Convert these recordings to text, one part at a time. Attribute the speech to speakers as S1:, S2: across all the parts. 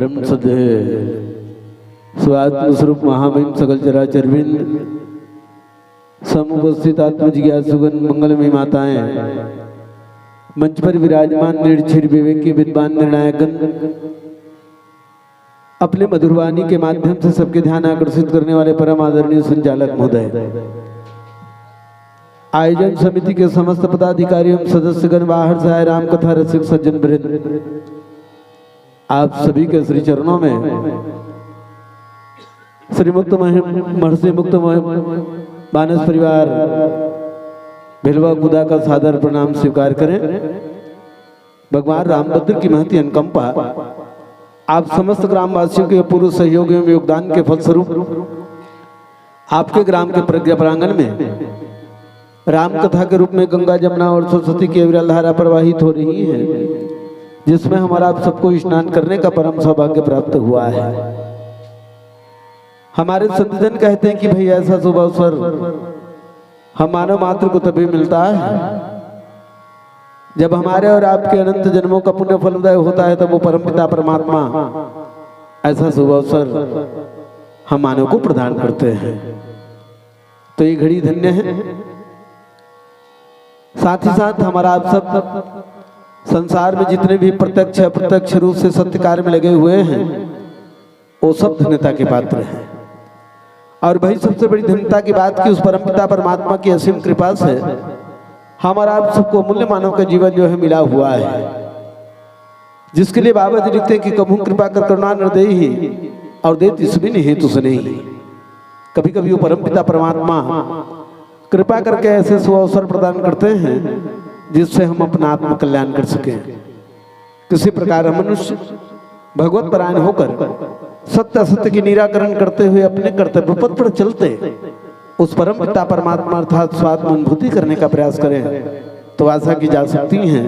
S1: परम सद्य स्वात्म स्वरूप महामहिम सकल चराचरविंद समुपस्थित आत्मजिज्ञासुगण मंगलमयी माताएं, मंच पर विराजमान निर्छिर विवेक के विद्वान निर्णायकगण, अपने मधुरवाणी के माध्यम से सबके ध्यान आकर्षित करने वाले परम आदरणीय संचालक महोदय, आयोजन समिति के समस्त पदाधिकारी एवं सदस्यगण, बाहर से आए राम कथा रसिक सज्जन वृंद, आप सभी के श्री चरणों में श्री मुक्त महर्षि मुक्त मानस परिवार भिलवा गुदा का सादर प्रणाम स्वीकार करें। भगवान रामभद्र की महती अनुकंपा आप समस्त ग्रामवासियों के पूर्व सहयोग एवं योगदान के फलस्वरूप आपके ग्राम के प्रज्ञा प्रांगण में राम कथा के रूप में गंगा जमुना और सरस्वती की अविरल धारा प्रवाहित हो रही है, जिसमें हमारा आप सबको स्नान करने का परम सौभाग्य प्राप्त हुआ है। हमारे संतजन कहते हैं कि भाई ऐसा शुभ अवसर हम मानव मात्र को तभी मिलता है जब हमारे और आपके अनंत जन्मों का पुण्य फलदायक होता है, तब वो परमपिता परमात्मा ऐसा शुभ अवसर हम मानव को प्रदान करते हैं। तो ये घड़ी धन्य है। साथ ही साथ हमारा आप सब संसार में जितने भी प्रत्यक्ष अप्रत्यक्ष रूप से सत्य कार्य में लगे हुए हैं, वो सब धन्यता के पात्र हैं। और भाई सबसे बड़ी धन्यता की बात कि उस परमपिता परमात्मा की असीम कृपा से हमारा आप सबको मूल्य मानव का जीवन जो है मिला हुआ है, जिसके लिए बाबा जी लिखते हैं कि कभू कृपा कर करुणा निर्दयी ही और दे तिसबिन हेतु से नहीं। कभी कभी वो परमपिता परमात्मा कृपा करके ऐसे शुभ अवसर प्रदान करते हैं जिससे हम अपना आत्म कल्याण कर सकें। किसी प्रकार हम मनुष्य भगवत परायण होकर सत्य असत्य की निराकरण करते हुए अपने कर्तव्य पथ पर चलते उस परम पिता परमात्मा अर्थात स्वात्म अनुभूति करने का प्रयास करें, तो आशा की जा सकती हैं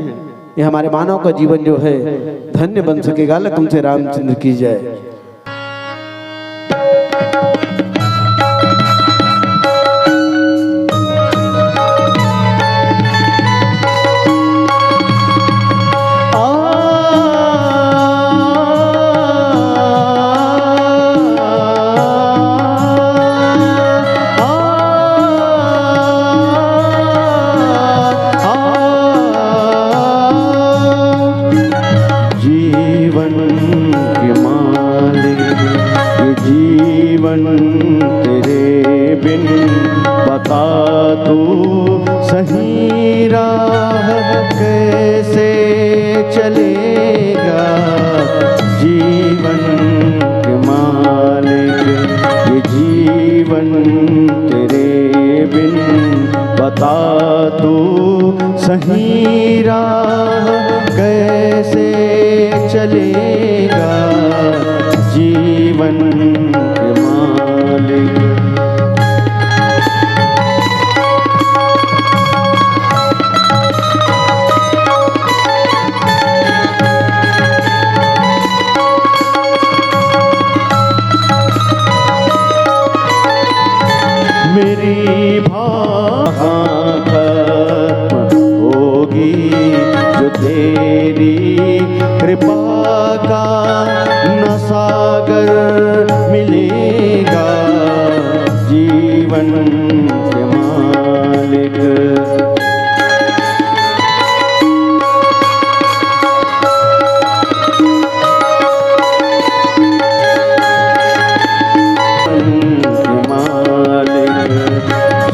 S1: ये हमारे मानव का जीवन जो है धन्य बन सकेगा। लखन से रामचंद्र की जय।
S2: तेरे बिन बता तू सही राह कैसे चलेगा। जीवन के मालिक ये जीवन तेरे बिन बता तू सही राह कैसे चलेगा। जीवन के मालिक मेरी भाखत्म होगी जो तेरी कृपा का न सागर मिलेगा। जीवन के मालिक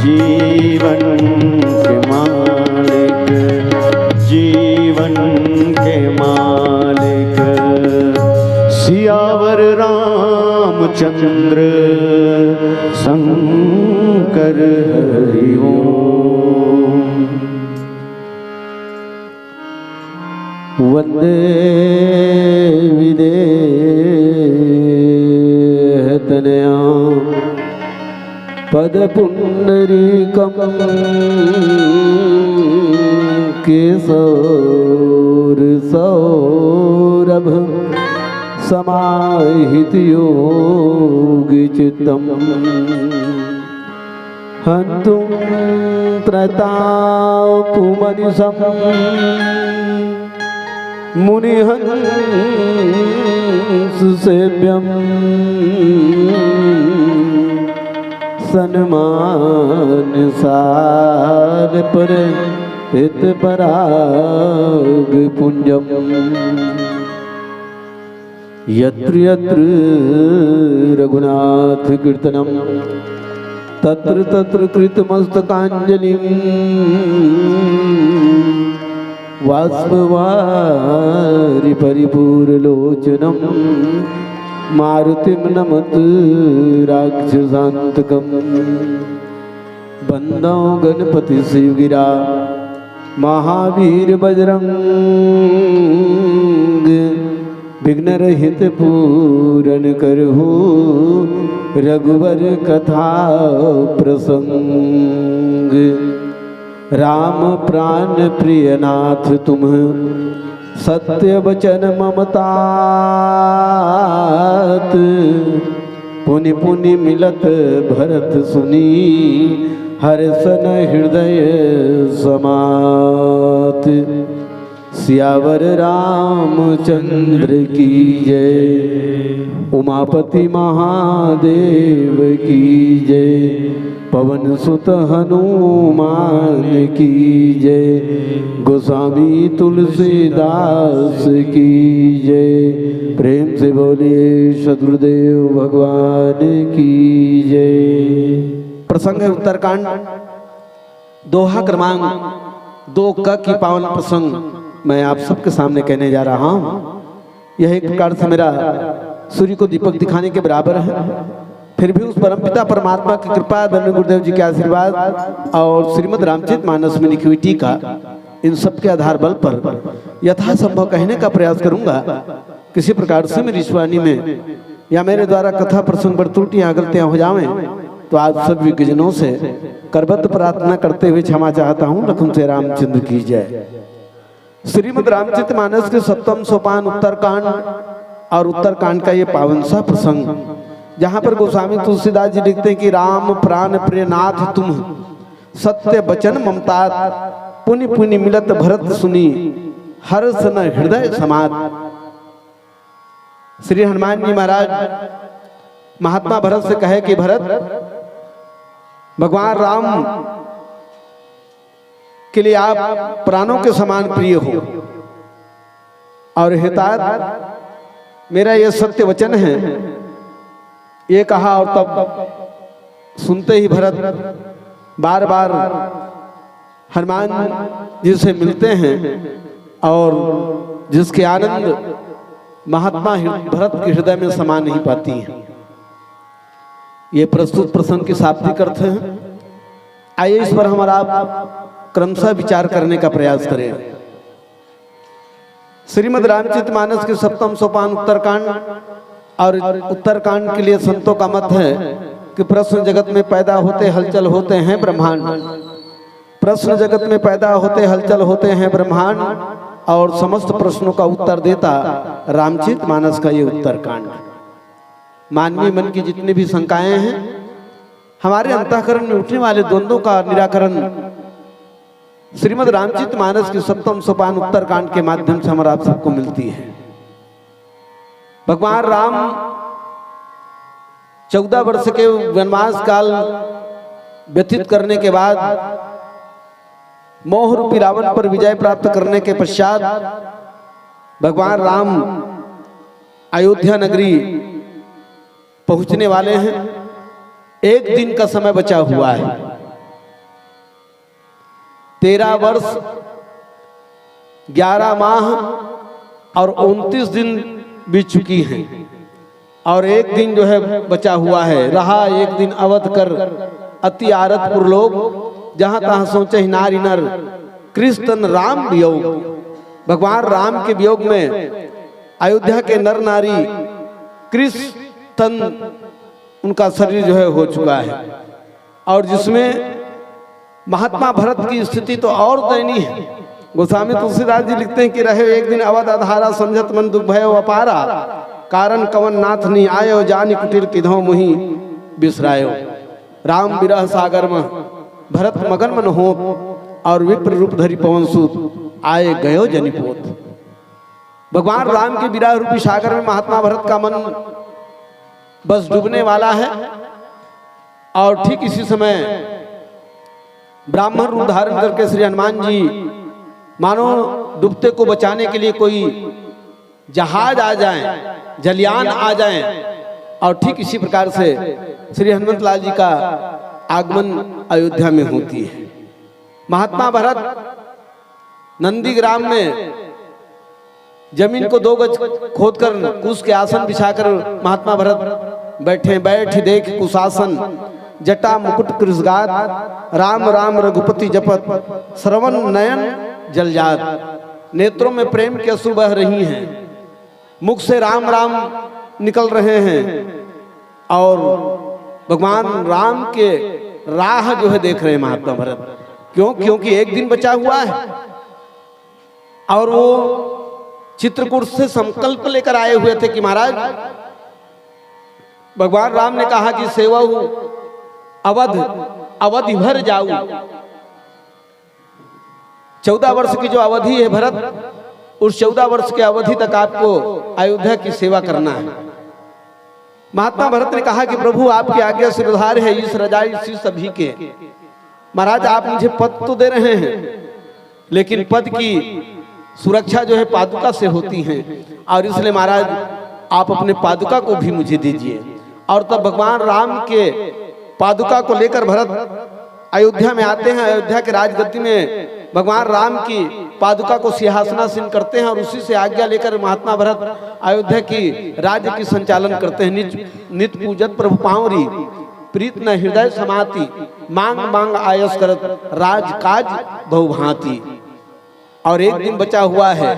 S2: जीवन के मालिक जीवन के मालिक सियावर रामचंद्र शंकर हरि ओम।
S1: वंदे विदेह तनयां पद पुंडरीकम केशर सौरभ समाहित योगी चित्तम हंतुम प्रतापमनिशम मुनिहंस सेव्यम सन्मान सार पर हित पराग पुंजम यत्र यत्र रघुनाथ कीर्तनम तत्र तत्र कृतमस्तकांजलिं वाष्पवारि परिपूरलोचनं मारुतिं नमत राक्षसान्तकं वन्दौ गणपति शिवगिरा महावीर बजरंग विघ्न रहित पूरन करहु रघुवर कथा प्रसंग राम प्राण प्रिय नाथ तुम सत्य वचन ममतात पुनि पुनि मिलत भरत सुनी हर्षन हृदय समात सियावर रामचंद्र की जय उमापति महादेव की जय पवन सुत हनुमान की जय गोस्वामी तुलसीदास की जय प्रेम से बोलिए सद्गुरुदेव भगवान की जय। प्रसंग है उत्तरकांड दोहा क्रमांक 2 का की पावन प्रसंग मैं आप सबके सामने कहने जा रहा हूं। यह एक प्रकार से मेरा सूर्य को दीपक दिखाने के बराबर है। फिर भी उस परमपिता परमात्मा की कृपा, धन्य गुरुदेव जी के आशीर्वाद और श्रीमद् रामचरितमानस में लिखी हुई टीका, इन सब के आधार बल पर यथासंभव कहने का प्रयास करूंगा। किसी प्रकार से मेरी वाणी में या मेरे द्वारा कथा प्रसंग पर त्रुटियां गलतियां हो जाएं तो आप सब विज्ञजनों से करबद्ध प्रार्थना करते हुए क्षमा चाहता हूं। लखन से रामचंद्र की जय। श्रीमद् रामचरितमानस के 7वें सोपान उत्तरकांड और उत्तरकांड का ये पावन सा प्रसंग, जहां पर गोस्वामी तुलसीदास जी लिखते हैं कि राम प्राण प्रिय नाथ तुम सत्य वचन ममतात पुनि पुनि मिलत भरत सुनी हर्ष न हृदय समात। श्री हनुमान जी महाराज महात्मा भरत से कहे कि भरत, भगवान राम के लिए आप प्राणों के समान प्रिय हो और हितात मेरा यह सत्य वचन है। ये कहा और तब सुनते ही भरत बार बार हनुमान जी से मिलते हैं और जिसके आनंद महात्मा भरत के हृदय में समा नहीं पाती हैं। ये प्रस्तुत प्रसंग के शाब्दिक अर्थ हैं। आइए इस पर हमारा क्रमशः विचार करने का प्रयास करें। श्रीमद् रामचरितमानस के 7वें सोपान उत्तरकांड और उत्तरकांड के लिए संतों का मत है कि प्रश्न जगत में पैदा होते हलचल होते हैं ब्रह्मांड। प्रश्न जगत में पैदा होते हलचल होते हैं ब्रह्मांड और समस्त प्रश्नों का उत्तर देता रामचरितमानस का ये उत्तरकांड। मानवीय मन की जितनी भी शंकाएं हैं, हमारे अंतःकरण में उठने वाले द्वंद्वों का निराकरण श्रीमद् रामचरितमानस के 7वें सोपान उत्तरकांड के माध्यम से हमारा आप सबको मिलती है। भगवान राम 14 वर्ष के वनवास काल व्यतीत करने के बाद मोह रूपी रावण पर विजय प्राप्त करने के पश्चात भगवान राम अयोध्या नगरी पहुंचने वाले हैं। 1 दिन का समय बचा हुआ है। 13 वर्ष 11 माह और 29 दिन बीत चुकी हैं और 1 दिन जो है बचा हुआ है। रहा 1 दिन अवध कर अति आरतपुर लोग, जहां तहां सोचे नारी नर कृष्ण राम वियोग। भगवान राम के वियोग में अयोध्या के नर नारी कृष्ण उनका शरीर जो है हो चुका है और जिसमें महात्मा भरत की स्थिति तो और दयनीय है। गोस्वामी तुलसीदास जी लिखते हैं कि रहे 1 दिन अवध अधारा समझत मन दुख भयो अपारा कारण कवन नाथ नहीं आयो जानी कुटिल किधो मुहि बिसरायो। राम विरह सागर में भरत मगन मन हो और विप्र रूप धरि पवन सूत आए गयो जनिपोत। भगवान राम के विरह रूपी सागर में महात्मा भरत का मन बस डूबने वाला है। और ठीक इसी समय ब्राह्मण रूप धारण करके श्री हनुमान जी मानो डूबते को बचाने के लिए कोई जहाज आ जाए, जलयान आ जाए। और ठीक इसी प्रकार से श्री हनुमत लाल जी का आगमन अयोध्या में होती है। महात्मा भरत नंदीग्राम में जमीन को 2 गज खोदकर कुश के आसन बिछाकर महात्मा भरत बैठे। बैठ देख कुशासन जटा मुकुट कृषगात, राम राम रघुपति जपत, श्रवण नयन जलजात। नेत्रों में प्रेम के अश्रु बह रही हैं, मुख से राम राम निकल रहे हैं और भगवान राम के राह जो है देख रहे हैं महात्मा भरत। क्यों? क्योंकि एक दिन बचा हुआ है और वो चित्रकूट से संकल्प लेकर आए हुए थे कि महाराज भगवान राम ने कहा कि सेवा अवधि भर जाऊं। 14 वर्ष की जो अवधि है भरत, उस 14 वर्ष के अवधि तक आपको अयोध्या की सेवा करना है। महात्मा भरत ने कहा कि प्रभु आपकी आज्ञा सिरधार है इस रजाई सी सभी के। महाराज आप मुझे पद तो दे रहे हैं, लेकिन पद की सुरक्षा जो है पादुका से होती है, और इसलिए महाराज आप अपने पादुका को भी मुझे दीजिए। और तब भगवान राम के पादुका को लेकर भरत अयोध्या में आते हैं। अयोध्या के राजगद्दी में भगवान राम की पादुका को सिंहासनासीन करते हैं और उसी से आज्ञा लेकर महात्मा भरत अयोध्या की राज्य की संचालन करते हैं। नित पूजत प्रभु पावरी, प्रीत न हृदय समाति, मांग मांग आयस करत, राजकाज बहुभांति। और एक दिन बचा हुआ है।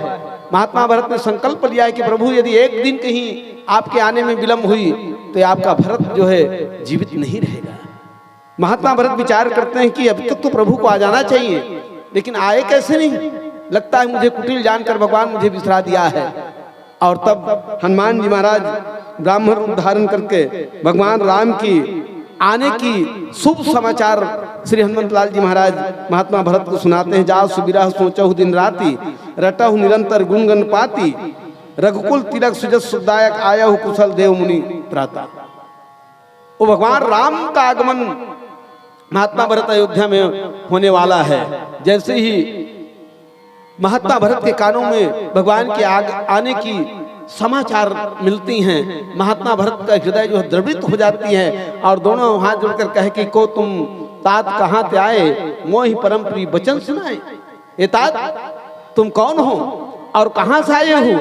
S1: महात्मा भरत ने संकल्प लिया है कि प्रभु यदि एक दिन कहीं आपके आने में विलंब हुई तो आपका भरत जो है जीवित नहीं रहेगा। महात्मा भरत विचार करते हैं कि अब तक तो प्रभु को आ जाना चाहिए, लेकिन आए कैसे नहीं। लगता है मुझे कुटिल जानकर भगवान मुझे बिसरा दिया है। और तब हनुमान जी महाराज ब्राह्मण रूप धारण करके भगवान राम की आने की शुभ समाचार श्री हनुमत लाल जी महाराज महात्मा भरत को सुनाते हैं। जाओ सुबिरह सोचहु दिन राति, रटहु निरंतर गुणगन पाती, रघुकुल तिलक सुजस सुखदायक, आयहु कुशल देव मुनि त्राता। वो भगवान राम का आगमन महात्मा भरत अयोध्या में होने वाला है। जैसे ही महात्मा भरत के कानों में भगवान के आने की समाचार मिलती हैं, महात्मा भरत का हृदय जो है द्रवित हो जाती है और दोनों हाथ जोड़कर कहे कि को तुम तात कहाँ से आए, मोहि परम प्रिय वचन सुनाए। ये तात तुम कौन हो और कहाँ से आए हो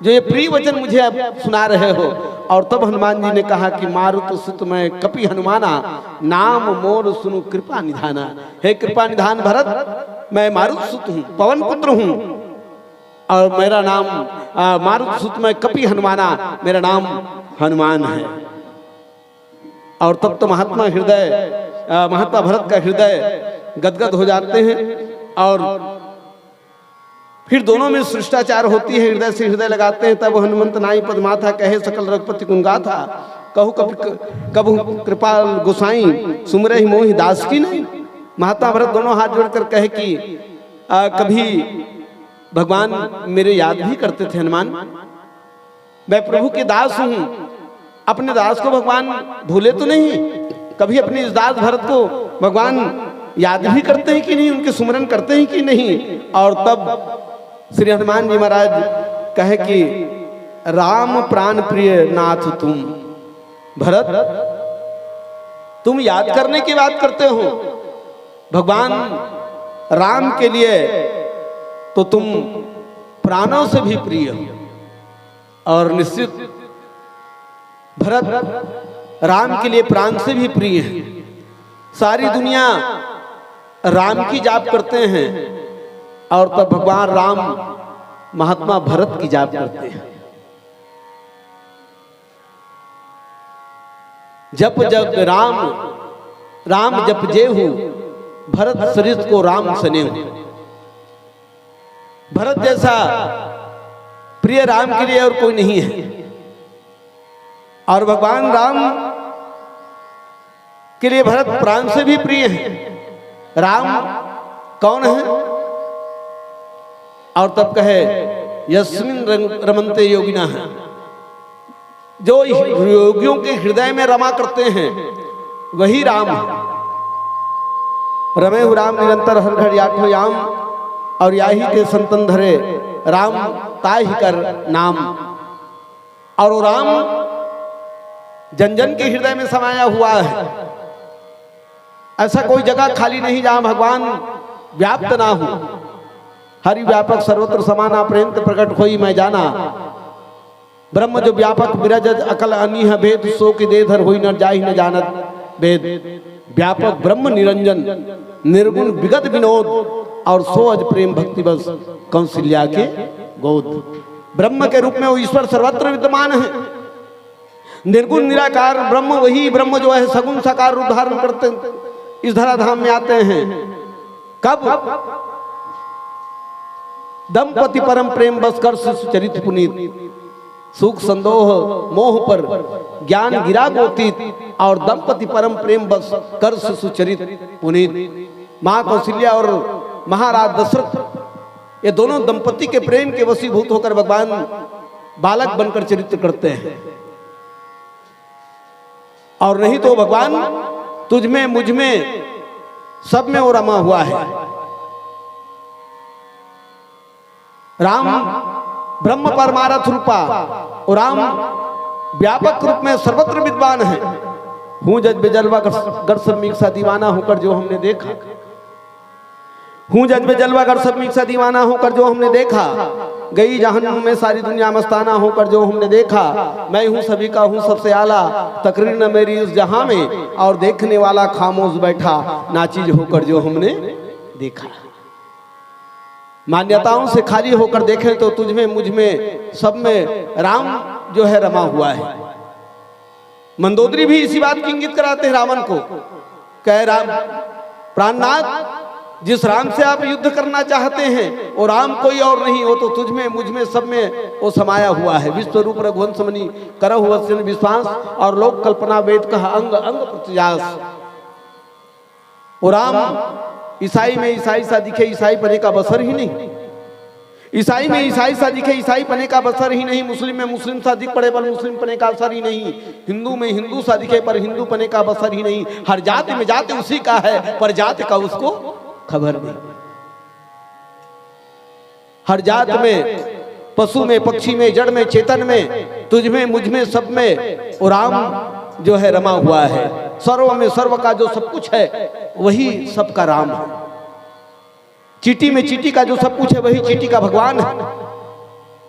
S1: जो ये प्रिय वचन मुझे अब सुना रहे हो। और तब हनुमान जी ने कहा कि मारुत सुत मैं कपि हनुमाना, नाम मोर सुनु कृपा निधाना। हे कृपा निधान भरत, मैं मारुत सुत हूँ, पवन पुत्र हूँ और मेरा नाम मारुत सुत मैं कपि हनुमाना, मेरा नाम हनुमान है। और तब तो महात्मा भरत का हृदय गदगद हो जाते हैं और फिर दोनों में शिष्टाचार होती है। हृदय से हृदय लगाते हैं। तब हनुमंत नाई पद माथा, कहे सकल रघुपति गुण गाथा, कहु कबहु कृपाल गोसाई, सुमरहि मोहि दास की नहीं। महात्मा भरत दोनों हाथ जोड़कर कहे कि कभी भगवान मेरे याद भी करते थे हनुमान, मैं प्रभु के दास हूँ, अपने दास को भगवान भूले तो नहीं, कभी अपने इस दास भरत को भगवान याद भी करते हैं कि नहीं, उनके सुमरन करते हैं कि नहीं। और तब श्री हनुमान जी महाराज कहे कि राम प्राण प्रिय नाथ तुम भरत, तुम याद करने की बात करते हो भगवान राम के लिए, तो तुम प्राणों से भी प्रिय हो। और निश्चित भरत राम के लिए प्राण से भी प्रिय है। सारी दुनिया राम की जाप करते हैं और तब भगवान राम महात्मा भरत की जाप करते हैं। जप जप राम राम जप जेहु, भरत सरित को राम सनेहु। भरत जैसा प्रिय राम के लिए और कोई नहीं है। और भगवान राम के लिए भरत प्राण से भी प्रिय है। राम कौन है? और तब कहे यस्मिन रमन्ते योगिनः, जो योगियों के हृदय में रमा करते हैं वही राम है। रमे हु राम निरंतर हर घड़ी आठो याम, और याही के संतन धरे राम ताहि कर नाम। और वो राम जन जन के हृदय में समाया हुआ है। ऐसा कोई जगह खाली नहीं जहां भगवान व्याप्त ना हो। हरि व्यापक सर्वत्र समाना, प्रेम प्रकट होई मैं जाना। ब्रह्म जो व्यापक विरजत अकल अनिह भेद, सो की दे धर होई न जाहि न जानत भेद। व्यापक ब्रह्म निरंजन, निर्गुण विगत विनोद, और सो अज प्रेम भक्ति बस कौशल्या के गोद। ब्रह्म के रूप में वो ईश्वर सर्वत्र विद्यमान है। निर्गुण निराकार ब्रह्म, वही ब्रह्म जो है सगुण साकार रूप धारण करते इस धराधाम में आते हैं। कब? दंपति परम प्रेम बस कर सुचरित पुनीत। सुख संदोह मोह पर ज्ञान गिरा गोतीत, और दंपति परम प्रेम बस कर सुचरित पुनीत। माँ कौशल्या और महाराज दशरथ, ये दोनों दंपति के प्रेम के वशीभूत होकर भगवान बालक बनकर चरित्र करते हैं। और नहीं तो भगवान तुझ में मुझ में सब में वो रमा हुआ है। राम ब्रह्म परमारथ रूपा, और राम व्यापक रूप में सर्वत्र विद्वान है। हूं जज बेजलवा गर सब मीक्षा दीवाना होकर जो हमने देखा। हूं जज बेजलवा गर सब मीक्षा दीवाना होकर जो हमने देखा। गई जहन्नुम में सारी दुनिया मस्ताना होकर जो हमने देखा। मैं हूं सभी का हूं सबसे आला, तकरीर न मेरी उस जहां में, और देखने वाला खामोश बैठा नाचीज होकर जो हमने देखा। मान्यताओं से खाली होकर देखें तो तुझ में मुझ में सब में राम जो है रमा हुआ है। मंदोदरी भी इसी बात की इंगित कराते हैं रावण को। कह राम प्राणनाथ, जिस राम से आप युद्ध करना चाहते हैं वो राम कोई और नहीं, वो तो तुझ में मुझ में सब में वो समाया हुआ है। विश्व रूप रघुवंश मणि करहु वत्सन विश्वास, और लोक कल्पना वेद कहा अंग अंग प्रत्यास। वो राम ईसाई में ईसाई सा दिखे, ईसाई पने का बसर ही नहीं। ईसाई में ईसाई सा दिखे, ईसाई पने का बसर ही नहीं। मुस्लिम में मुस्लिम सा दिख पड़े पर मुस्लिम पने का असर ही नहीं। हिंदू में हिंदू सा दिखे पर हिंदू पने का बसर ही नहीं। हर जाति में जाति उसी का है, पर जाति का उसको खबर नहीं। हर जात में, पशु में, पक्षी में, जड़ में, चेतन में, तुझ में मुझ में सब में वो राम जो है रमा हुआ है। सर्व में सर्व का जो सब कुछ है वही सबका राम है। चीटी में चीटी का जो सब कुछ है वही चीटी का भगवान है।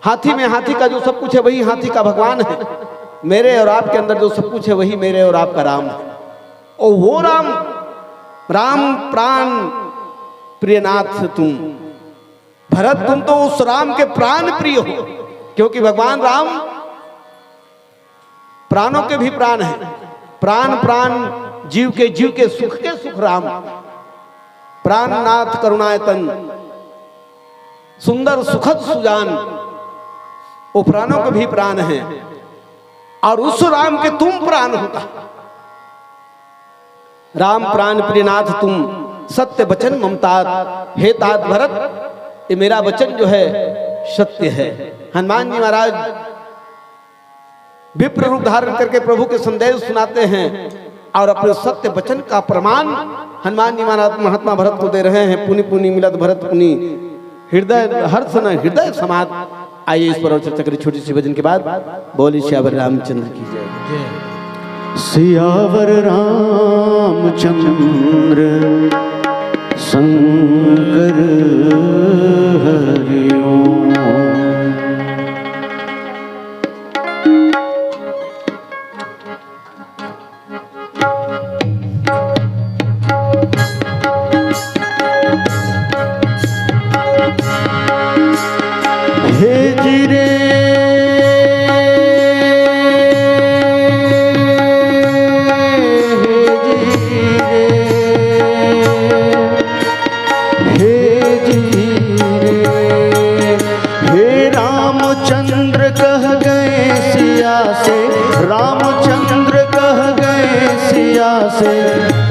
S1: हाथी में हाथी का जो सब कुछ है वही हाथी का भगवान है। मेरे और आपके अंदर जो सब कुछ है वही मेरे और आपका राम है। और वो राम, राम प्राण प्रियनाथ तुम भरत, तुम तो उस राम के प्राण प्रिय हो, क्योंकि भगवान राम प्राणों के भी प्राण है। प्राण प्राण जीव के सुख के सुख राम। प्राणनाथ करुणायतन सुंदर सुखद सुजान, वो प्राणों के भी प्राण हैं। और उस राम के तुम प्राण होता। राम प्राण प्रियनाथ तुम, सत्य वचन ममतात। हे तात भरत, ये मेरा वचन जो है सत्य है। हनुमान जी महाराज विप्र रूप धारण करके प्रभु के संदेश सुनाते हैं और अपने सत्य वचन का प्रमाण हनुमान जी महाराज महात्मा भरत को दे रहे हैं। पुनि पुनि मिलत भरत पुनि, हृदय हर्ष न हृदय समात। आइए इस पर और चर्चा करें छोटी सी भजन के बाद। बोले सियावर रामचंद्र की जय।
S2: सियावर रामचंद्र शंकर हरि ओम।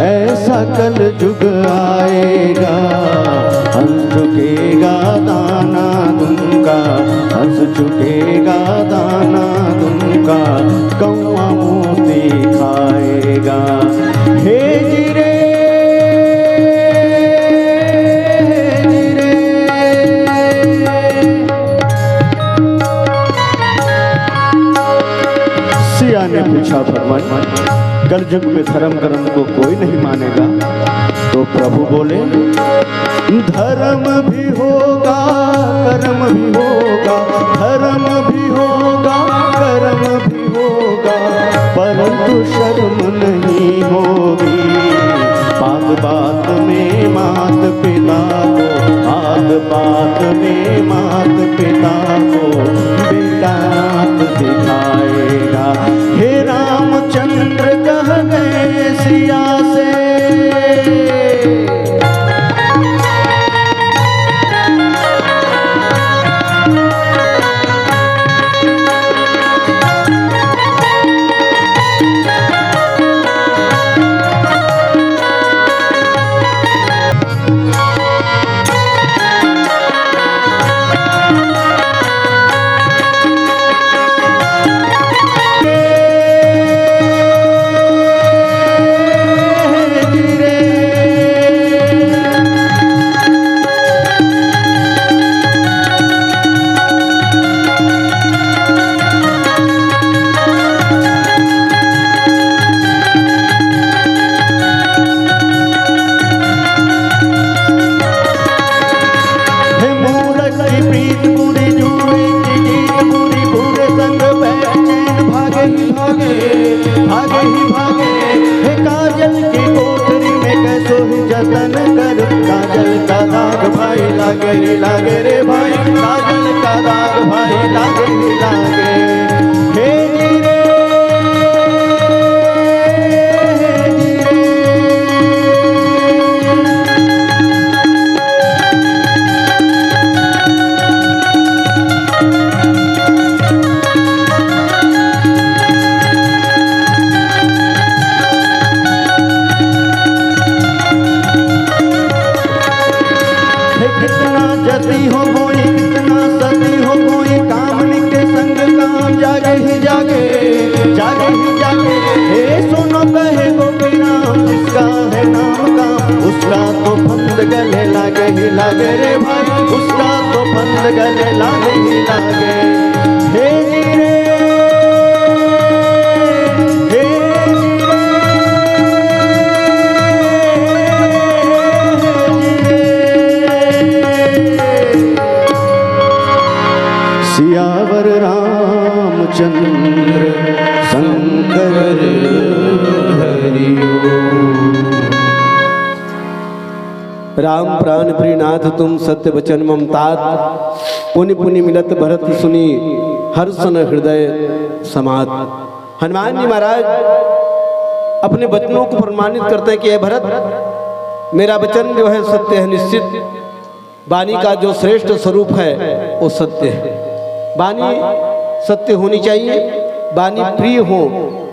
S2: ऐसा कल जुग आएगा, हंस झुकेगा दाना दूंगा, हंस चुकेगा दाना तुमका, कौआ मोती खाएगा। हे जीरे सिया ने पूछा, भगवान कलयुग में धर्म कर्म को कोई नहीं मानेगा? तो प्रभु बोले, धर्म भी होगा कर्म भी होगा, धर्म भी होगा कर्म भी होगा, परंतु शर्म नहीं होगी। बात बात में मात पिता को, बात बात में मात पिता को बेटा दिखाएगा। हे रामचंद्र कह गए सिया से, लागे रे भाई, काजल का दाग भाई लागे ही लागे। हे जीरे जती हो कोई, कितना सती हो कोई, कामनी के संग काम जागे ही जागे, जागे ही जागे। हे सुनो कहे गोपी राम, जिसका है नाम काम, उसका तो फंद गले लागे ही लागे रे भाई, उसका तो फंद गले लागे ही लागे। हे जीरे सियावर रामचंद्र शंकर हरिओ।
S1: राम प्राण प्रियनाथ तुम सत्य वचन ममतात, पुनि पुनि मिलत भरत सुनी, हर्षन हृदय समात। हनुमान जी महाराज अपने वचनों को प्रमाणित करते हैं कि ये भरत, मेरा वचन जो है सत्य है, निश्चित वाणी का जो श्रेष्ठ स्वरूप है वो सत्य है। वाणी सत्य होनी चाहिए, वाणी प्रिय हो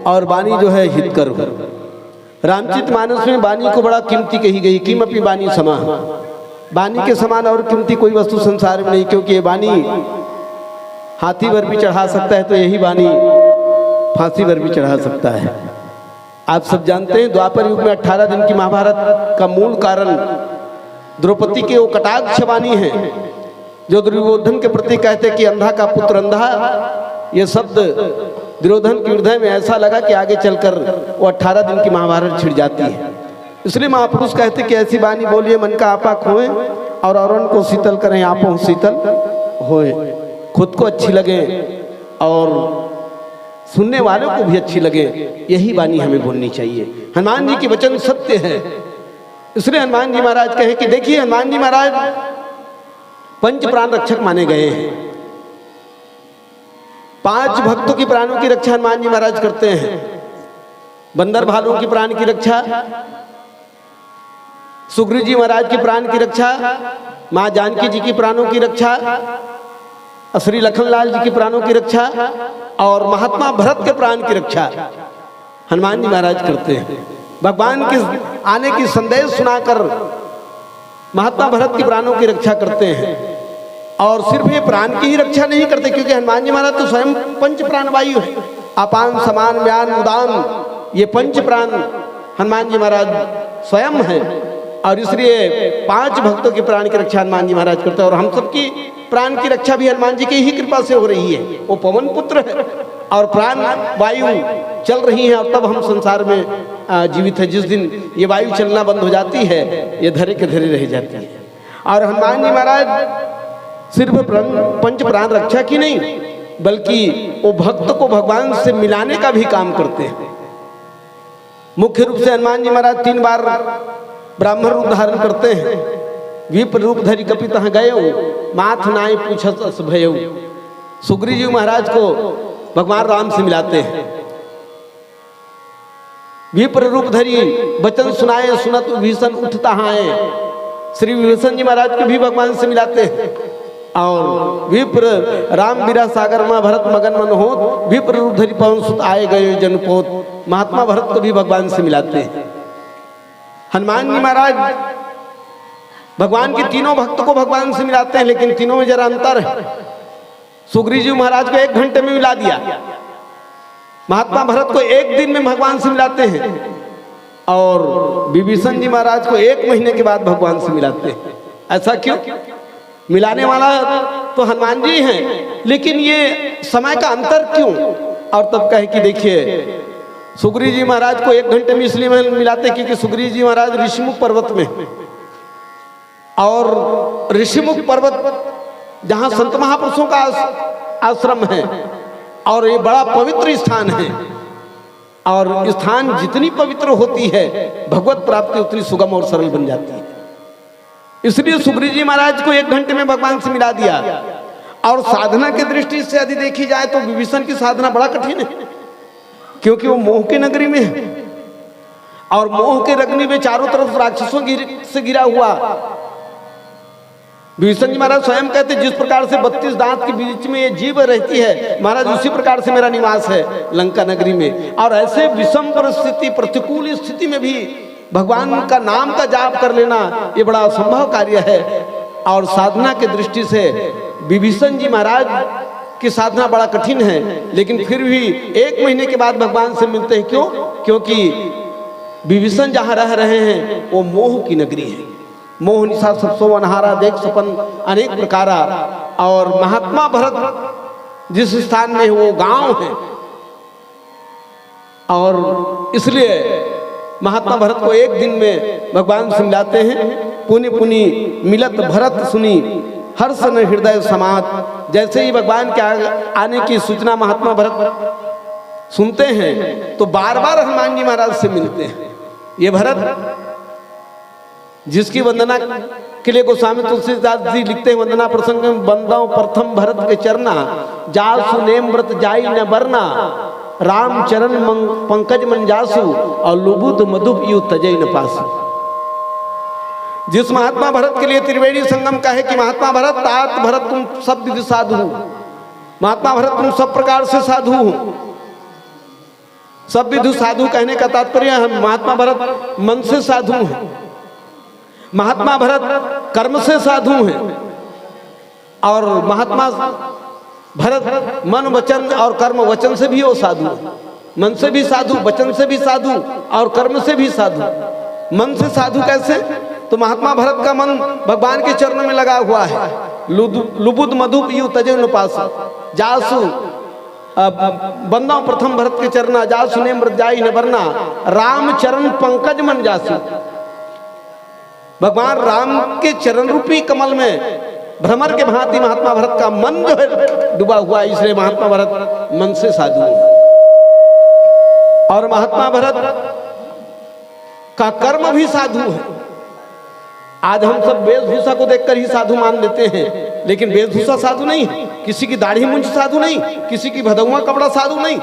S1: और वाणी जो है हितकर हो। रामचरित मानस में वाणी को बड़ा कीमती कही गई, किमपि वाणी समा। वाणी के समान और कीमती कोई वस्तु संसार में नहीं, क्योंकि ये वाणी हाथी पर भी चढ़ा सकता है, तो यही वाणी फांसी पर भी चढ़ा सकता है। आप सब जानते हैं द्वापर युग में 18 दिन की महाभारत का मूल कारण द्रौपदी के वो कटाक्ष वाणी है, जो दुर्योधन के प्रति कहते कि अंधा का पुत्र अंधा। ये शब्द दुर्योधन के हृदय में ऐसा लगा कि आगे चलकर वो 18 दिन की महाभारत छिड़ जाती है। इसलिए महापुरुष कहते कि ऐसी वाणी बोलिए मन का आपा खोए, और औरों को शीतल करें आपो शीतल होए। खुद को अच्छी लगे और सुनने वालों को भी अच्छी लगे, यही वाणी हमें बोलनी चाहिए। हनुमान जी के वचन सत्य है, इसलिए हनुमान जी महाराज कहे कि देखिए, हनुमान जी महाराज पंच प्राण रक्षक माने गए हैं। 5 भक्तों की प्राणों की रक्षा हनुमान जी महाराज करते हैं। बंदर भालुओं की प्राण की रक्षा, सुग्रीव जी महाराज की प्राण की रक्षा, माँ जानकी जी की प्राणों की रक्षा, श्री लखनलाल जी की प्राणों की रक्षा, और महात्मा भरत के प्राण की रक्षा हनुमान जी महाराज करते हैं। भगवान के आने की संदेश सुनाकर महात्मा भरत की प्राणों की रक्षा करते हैं। और सिर्फ ये प्राण की ही रक्षा नहीं करते, क्योंकि हनुमान जी महाराज तो स्वयं पंच प्राण वायु है। अपान समान व्यान उदान, ये पंच प्राण हनुमान जी महाराज स्वयं है। और इसलिए 5 भक्तों के प्राण की रक्षा हनुमान जी महाराज करते हैं। और हम सबकी प्राण की रक्षा भी हनुमान जी की ही कृपा से हो रही है। वो पवन पुत्र है और प्राण वायु चल रही है, और तब हम संसार में जीवित है। जिस दिन ये वायु चलना बंद हो जाती है, ये धरे के धरे रह जाती है। और हनुमान जी महाराज सिर्फ पंच प्राण रक्षा की नहीं, बल्कि वो भक्त को भगवान से मिलाने का भी काम करते हैं। मुख्य रूप से हनुमान जी महाराज 3 बार ब्राह्मण रूप धारण करते हैं। विप्र रूप धरि कपि तह गयो, माथ नाय पूछत अस भयो। सुग्रीव जी महाराज को भगवान राम से मिलाते हैं। विप्र रूप धरि वचन सुनाए, सुनत विभीषण उठ तहाए। श्री विभीषण जी महाराज को भी भगवान से मिलाते हैं। और विप्र राम बिरा सागर में भरत मगन मन होत, विप्र रूप धरि पवन सुत आए गए जनपोत। महात्मा भरत को भी भगवान से मिलाते हैं। हनुमान जी महाराज भगवान के तीनों भक्तों को भगवान से मिलाते हैं, लेकिन तीनों में जरा अंतर है। सुग्रीव जी महाराज को 1 घंटे में मिला दिया, महात्मा भरत को 1 दिन में भगवान से मिलाते हैं, और विभीषण जी महाराज को 1 महीने के बाद भगवान से मिलाते हैं। ऐसा क्यों? मिलाने वाला तो हनुमान जी हैं, लेकिन ये समय का अंतर क्यों? और तब कहे कि देखिए, सुग्रीव जी महाराज को 1 घंटे में इसलिए मिलाते क्योंकि सुग्रीव जी महाराज ऋषिमुख पर्वत में, और ऋषिमुख पर्वत जहां संत महापुरुषों का आश्रम है, और ये बड़ा पवित्र स्थान है। और स्थान जितनी पवित्र होती है, भगवत प्राप्ति उतनी सुगम और सरल बन जाती है। इसलिए सुग्रीव जी महाराज को 1 घंटे में भगवान से मिला दिया। और साधना की दृष्टि से यदि देखी जाए तो विभीषण की साधना बड़ा कठिन है, क्योंकि वो मोह की नगरी में है, और मोह के अग्नि में चारों तरफ राक्षसों से घिरा हुआ। विभीषण जी महाराज स्वयं कहते, जिस प्रकार से 32 दांत के बीच में ये जीव रहती है, महाराज उसी प्रकार से मेरा निवास है लंका नगरी में। और ऐसे विषम परिस्थिति, प्रतिकूल स्थिति में भी भगवान का नाम का जाप कर लेना, ये बड़ा असंभव कार्य है। और साधना की दृष्टि से विभीषण जी महाराज की साधना बड़ा कठिन है, लेकिन फिर भी 1 महीने के बाद भगवान से मिलते हैं। क्यों? क्योंकि विभीषण जहाँ रह रहे हैं वो मोह की नगरी है। मोह निशा सबसो अनहारा, देख सपन अनेक प्रकारा। और महात्मा भरत जिस स्थान में वो गांव है, और इसलिए महात्मा भरत को 1 दिन में भगवान से मिलाते हैं। पुनि पुनि मिलत भरत सुनी, हर्ष न हृदय समात। जैसे ही भगवान के आने की सूचना महात्मा भरत सुनते हैं, तो बार बार हनुमान जी महाराज से मिलते हैं। ये भरत जिसकी वंदना के लिए गोस्वामी तुलसीदास जी लिखते हैं, वंदना प्रसंग में बंदाओ प्रथम भरत के चरना, जासु नेम व्रत जाई न बरना, राम चरण पंकज मन जासु, और लुबुद मधुप यु तजई न पासु। जिस महात्मा भरत के लिए त्रिवेणी संगम का है कि महात्मा भरत तात भरत तुम सब विधि साधु हो, महात्मा भरत तुम सब प्रकार से साधु हो। सब विधि साधु कहने का तात्पर्य है महात्मा भरत मन से साधु हैं, महात्मा भरत कर्म से साधु हैं, और महात्मा भरत मन वचन और कर्म वचन से भी वो साधु है। मन से भी साधु, वचन से भी साधु, और कर्म से भी साधु। मन से साधु कैसे? तो महात्मा भरत का मन भगवान के चरणों में लगा हुआ है। लुबुद मधुप यु तजे न पासु, जासु बंदाओ प्रथम भरत के चरना, जासु ने मृत जाई न बरना, राम चरण पंकज मन जासु। भगवान राम के चरण रूपी कमल में भ्रमर के भांति महात्मा भरत का मन जो है डूबा हुआ, इसलिए महात्मा भरत मन से साधु है। और महात्मा भरत का कर्म भी साधु है। आज हम सब वेशभूषा को देखकर ही साधु मान लेते हैं, लेकिन वेशभूषा साधु नहीं है, किसी की दाढ़ी मूंछ साधु नहीं, किसी की भदौआ कपड़ा साधु नहीं।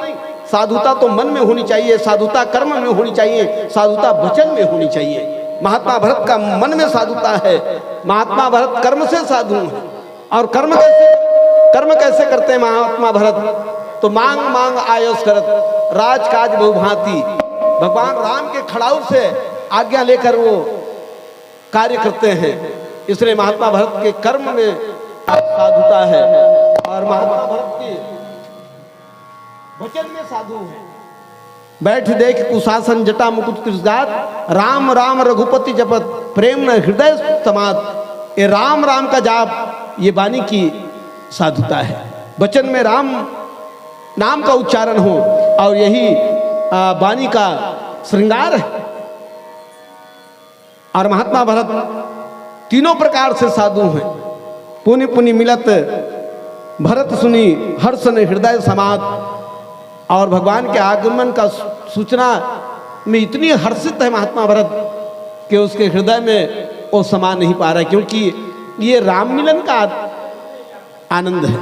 S1: साधुता तो मन में होनी चाहिए, साधुता कर्म में होनी चाहिए, साधुता वचन में होनी चाहिए। महात्मा भरत का मन में साधुता है, महात्मा भरत कर्म से साधु है। और कर्म कैसे करते हैं महात्मा भरत? तो मांग मांग आयस करत, राजकाज बहुभांति। भगवान राम के खड़ाऊ से आज्ञा लेकर वो कार्य करते हैं। इसलिए महात्मा भरत के कर्म में साधुता है और महात्मा भरत के वचन में साधु है। बैठ देख कुशासन जटा मुकुट कृषगात, राम राम रघुपति जपत प्रेम न हृदय समात। ये राम राम का जाप ये वाणी की साधुता है। वचन में राम नाम का उच्चारण हो और यही वाणी का श्रृंगार है। और महात्मा भरत तीनों प्रकार से साधु हैं। पुनि पुनि मिलत भरत सुनी हर्ष ने हृदय समात। और भगवान के आगमन का सूचना में इतनी हर्षित है महात्मा भरत कि उसके हृदय में वो समा नहीं पा रहा है, क्योंकि ये राम मिलन का आनंद है,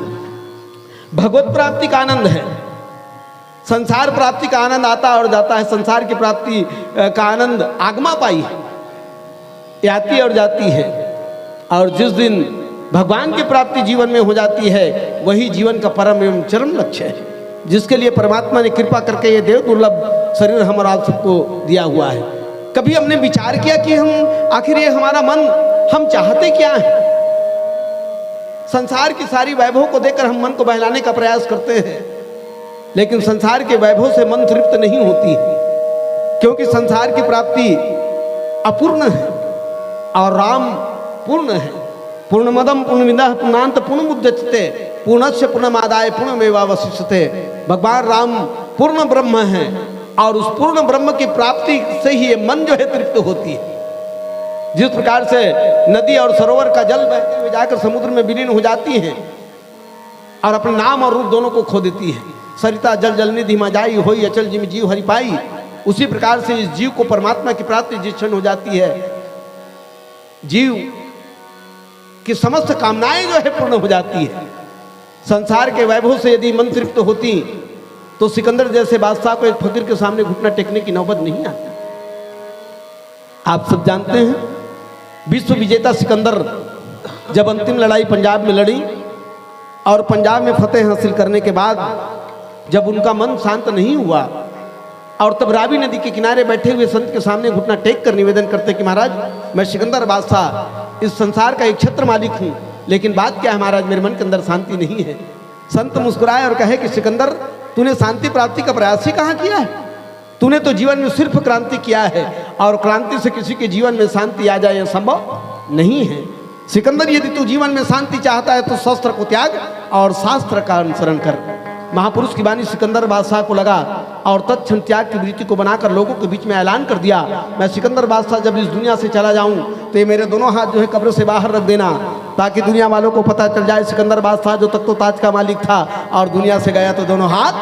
S1: भगवत प्राप्ति का आनंद है। संसार प्राप्ति का आनंद आता और जाता है, संसार की प्राप्ति का आनंद आगमा पाई है, ये आती और जाती है। और जिस दिन भगवान की प्राप्ति जीवन में हो जाती है वही जीवन का परम एवं चरम लक्ष्य है, जिसके लिए परमात्मा ने कृपा करके ये देव दुर्लभ शरीर हमारा आप सबको दिया हुआ है। कभी हमने विचार किया कि हम आखिर ये हमारा मन हम चाहते क्या है? संसार की सारी वैभव को देखकर हम मन को बहलाने का प्रयास करते हैं, लेकिन संसार के वैभव से मन तृप्त नहीं होती है, क्योंकि संसार की प्राप्ति अपूर्ण है और राम पूर्ण है। पूर्णमदम पूर्णमिदः पूर्णांत पूर्णमुदच्यते पूर्णस्य पूर्णमादाय पूर्णमेवावशिष्यते। भगवान राम पूर्ण ब्रह्म है और उस पूर्ण ब्रह्म की प्राप्ति से ही ये मन जो है तृप्त होती है। जिस प्रकार से नदी और सरोवर का जल बहते हुए जाकर समुद्र में विलीन हो जाती है और अपने नाम और रूप दोनों को खो देती है। सरिता जल जलनिधि मा जाई होई अचल जिम जीव हरि पाई। उसी प्रकार से इस जीव को परमात्मा की प्राप्ति जिस क्षण हो जाती है, जीव की समस्त कामनाएं जो है पूर्ण हो जाती है। संसार के वैभव से यदि मन तृप्त होती तो सिकंदर जैसे बादशाह को एक फकीर के सामने घुटना टेकने की नौबत नहीं आती। आप सब जानते हैं विश्व विजेता सिकंदर जब अंतिम लड़ाई पंजाब में लड़ी और पंजाब में फतेह हासिल करने के बाद जब उनका मन शांत नहीं हुआ और तब रावी नदी के किनारे बैठे हुए संत के सामने घुटना टेक कर निवेदन करते कि महाराज मैं सिकंदर बादशाह इस संसार का एक छत्र मालिक हूँ, लेकिन बात क्या है महाराज, मेरे मन के अंदर शांति नहीं है। संत मुस्कुराए और कहे कि सिकंदर तूने शांति प्राप्ति का प्रयास ही कहाँ किया है? तूने तो जीवन में सिर्फ क्रांति किया है और क्रांति से किसी के जीवन में शांति आ जाए यह संभव नहीं है। सिकंदर यदि तू जीवन में शांति चाहता है तो शस्त्र को त्याग और शास्त्र का अनुसरण कर। महापुरुष की वाणी सिकंदर बादशाह को लगा और तत्क्षण त्याग की वृत्ति को बनाकर लोगों के बीच में ऐलान कर दिया, मैं सिकंदर बादशाह जब इस दुनिया से चला जाऊं तो ये मेरे दोनों हाथ जो है कब्र से बाहर रख देना, ताकि दुनिया वालों को पता चल जाए सिकंदर बादशाह जो तख्तो ताज का मालिक था और दुनिया से गया तो दोनों हाथ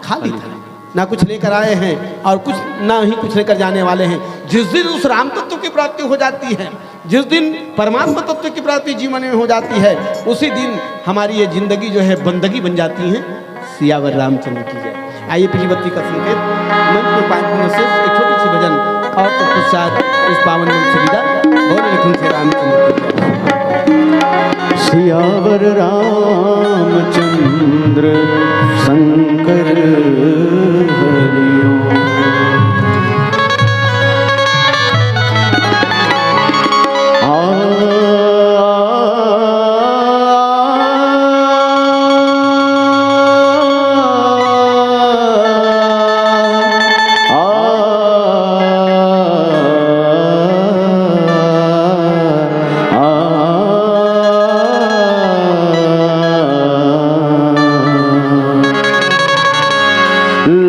S1: खाली था, ना कुछ लेकर आए हैं और कुछ ना ही कुछ लेकर जाने वाले हैं। जिस दिन उस राम तत्व की प्राप्ति हो जाती है, जिस दिन परमात्मा तत्व की प्राप्ति जीवन में हो जाती है, उसी दिन हमारी ये जिंदगी जो है बंदगी बन जाती है। सियावर रामचंद्र की जय। आइए पीली बत्ती का संकेत मंच में 5 मिनट से एक छोटी सी भजन और तत्पश्चात इस पावन मंच से विदा। बोल लखन से रामचंद्र की जय।
S2: सियावर रामचंद्र शंकर हरिओम।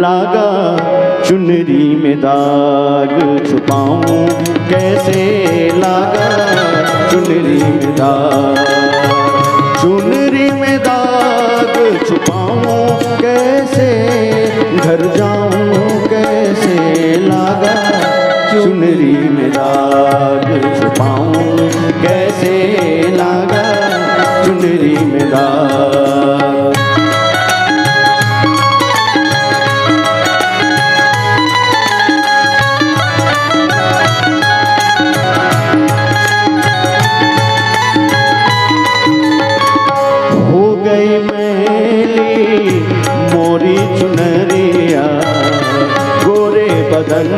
S2: लागा चुनरी में दाग छुपाऊं कैसे, लागा चुनरी में दाग, चुनरी में दाग छुपाऊं कैसे, घर जाऊं कैसे, लागा चुनरी में दाग छुपाऊं कैसे, लागा चुनरी में दाग। मोरी चुनरिया गोरे बदन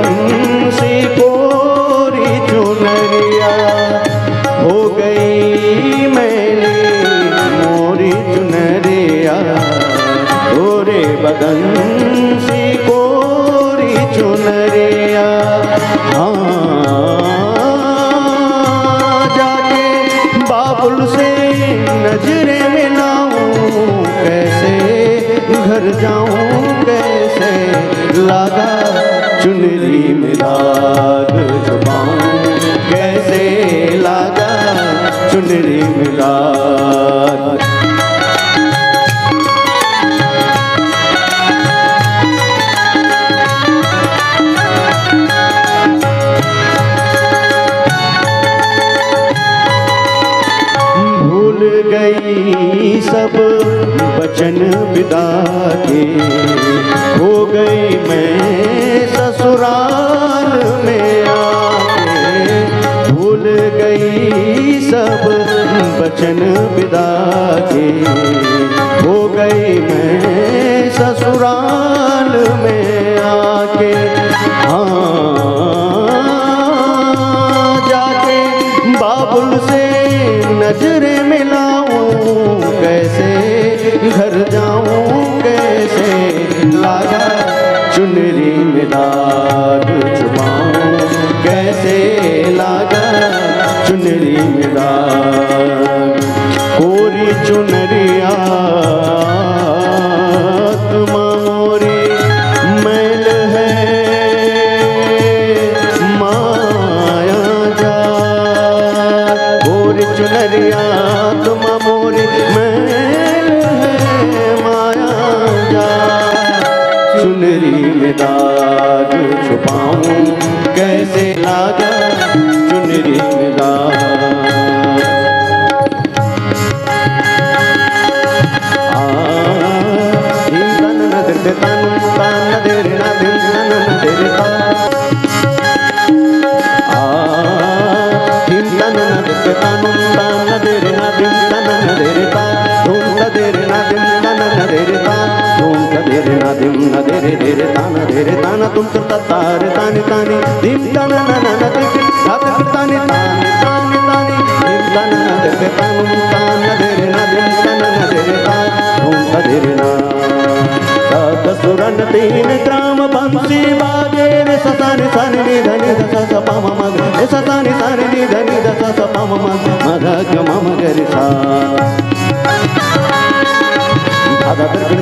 S2: से गोरी चुनरिया हो गई मैली, बदन सी कोरी चुनरिया। हाँ जाके बाबुल से नजरें मिलाऊं, कैसे घर जाऊं, कैसे लागा चुनरी में दाग छुपाऊं, कैसे लागा चुनरी में दाग। भूल गई सब बचन विदा के, हो गई मैं ससुराल में आके। भूल गई सब बचन विदा के, हो गई मैं ससुराल में आके। हाँ जाके बाबुल से नजरें मिलाऊं, कैसे घर जाऊं, कैसे लागा चुनरी में दाग छुपाऊं, कैसे लागा चुनरी में दाग। कोरी चुनरिया तुम मोरी मैल है माया जा। कोरी चुनरिया तुम मोरी मैल है माया जा। चुनरी में दाग छुपाऊं, कैसे लागा चुनरी में दाग। तुम तारे तानी तानी दिम ताना ना ना ना तानी तानी तानी तानी तानी दिम ताना ना दे तानुम ताना दे रे ना दिम ताना ना दे रे ता तुम दे रे ना। सत सुरन तीन ग्राम बंसी बाजे रे सतानी सानी नी धनी दसा सा पा म म रे सतानी सानी नी धनी दसा सा पा म म म ग ग म म ग रे सा।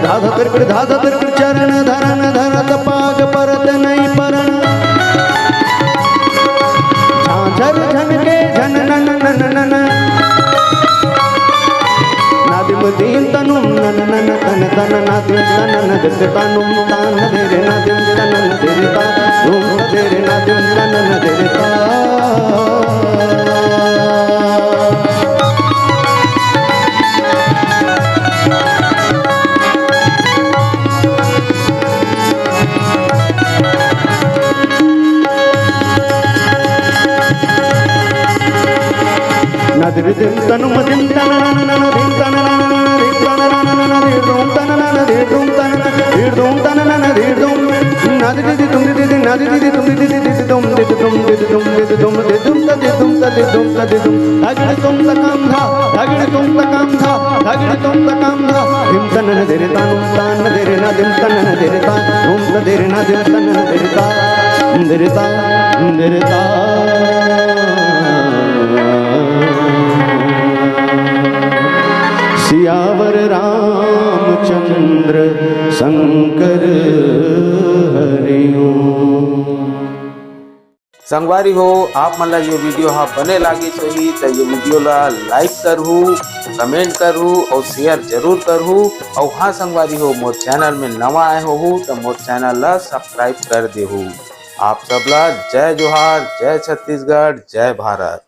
S2: धाधा तिरकिड़ चरण धरन धरत पाग परत नहीं परन। झांझर झनके झन नन नन नन नादिम दीन तनुम नन नन तन तन नादिम तनन दिल तनुम तान दे रे नादिम तनन दे रे ता रूम दे रे नादिम तनन दे रे ता। नदर दिन तनु मदिम तनन नन दिन तनन नन दिन तनन नन दिन तनन दिन तनन दिन तनन नदर दिन तुम दिन नदर दिन तुम दिन तुम अगड़ तुम तकाम धा अगड़ तुम तकाम धा अगड़ तुम तकाम धा दिन तनन दे रे तानुम तान दे रे ना दिन तनन दे रे ता तुम दे रे ना दिन तनन दे रे ता दे रे ता दे रे ता। सियावर रामचंद्र शंकर हरिओम।
S3: संगवारी हो आप मन ला ये वीडियो हाँ बने लागी सही तो ये वीडियो ला लाइक करहू, कमेंट करहू और शेयर जरूर करहू। और हाँ संगवारी हो मोर चैनल में नवा आए हो तो मोर चैनल ला सब्सक्राइब कर देहू। आप सबला जय जोहार, जय छत्तीसगढ़, जय भारत।